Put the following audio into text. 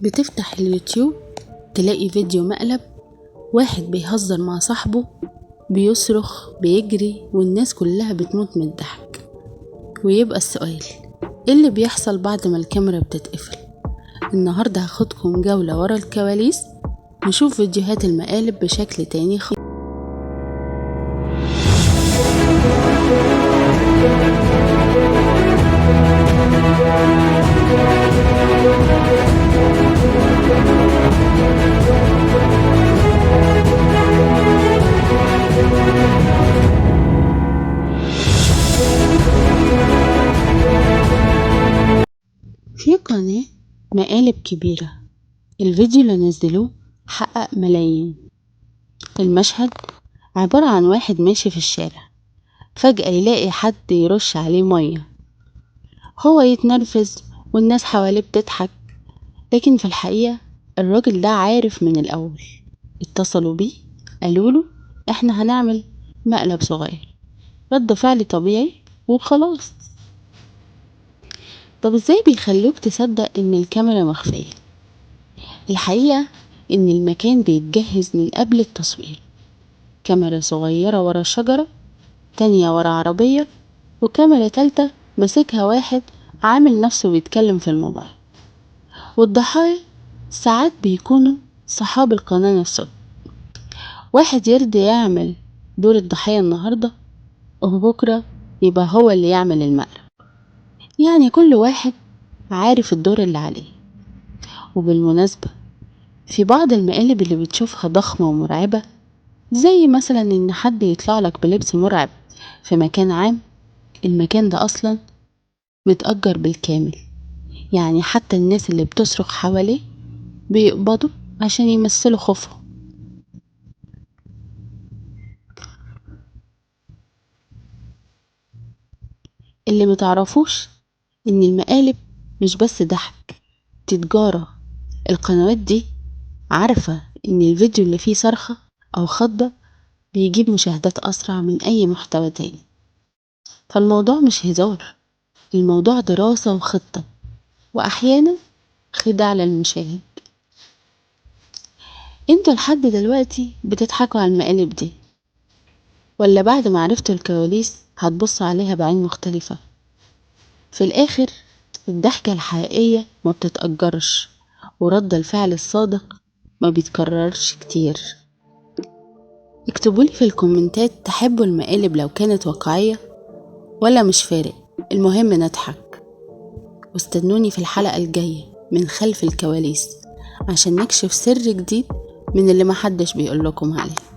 بتفتح اليوتيوب تلاقي فيديو مقلب، واحد بيهزر مع صاحبه، بيصرخ بيجري والناس كلها بتموت من الضحك. ويبقى السؤال، ايه اللي بيحصل بعد ما الكاميرا بتتقفل؟ النهاردة هاخدكم جولة ورا الكواليس، نشوف فيديوهات المقالب بشكل تاني خالص. في قناة مقالب كبيرة، الفيديو اللي نزلوه حقق ملايين. المشهد عبارة عن واحد ماشي في الشارع، فجأة يلاقي حد يرش عليه مية، هو يتنرفز والناس حواليه بتضحك، لكن في الحقيقة الراجل ده عارف من الأول. اتصلوا بيه قالوله احنا هنعمل مقلب صغير، رد فعل طبيعي وخلاص. طب ازاي بيخلوك تصدق ان الكاميرا مخفية؟ الحقيقة ان المكان بيتجهز من قبل التصوير، كاميرا صغيرة ورا شجرة، تانية ورا عربية، وكاميرا تالتة مسكها واحد عامل نفسه بيتكلم في الموبايل. والضحايا ساعات بيكونوا صحاب القناة نفسهم، واحد يرضي يعمل دور الضحية النهاردة وبكرة يبقى هو اللي يعمل المقلب. يعني كل واحد عارف الدور اللي عليه. وبالمناسبة في بعض المقالب اللي بتشوفها ضخمة ومرعبة، زي مثلا ان حد يطلع لك بلبس مرعب في مكان عام، المكان ده اصلا متأجر بالكامل، يعني حتى الناس اللي بتصرخ حواليه بيقبضوا عشان يمثلوا خوفهم. اللي متعرفوش ان المقالب مش بس ضحك، دي تجارة. القنوات دي عارفة ان الفيديو اللي فيه صرخة او خضة بيجيب مشاهدات اسرع من اي محتوى تاني. فالموضوع مش هزار، الموضوع دراسة وخطة، واحيانا خداع للمشاهد. انتوا لحد دلوقتي بتضحكوا على المقالب دي، ولا بعد ما عرفتوا الكواليس هتبصوا عليها بعين مختلفة؟ في الاخر الضحكة الحقيقية ما بتتأجرش، ورد الفعل الصادق ما بيتكررش كتير. اكتبولي في الكومنتات تحبوا المقالب لو كانت واقعية ولا مش فارق، المهم نضحك. واستنوني في الحلقة الجاية من خلف الكواليس عشان نكشف سر جديد من اللي محدش بيقولكم عليه.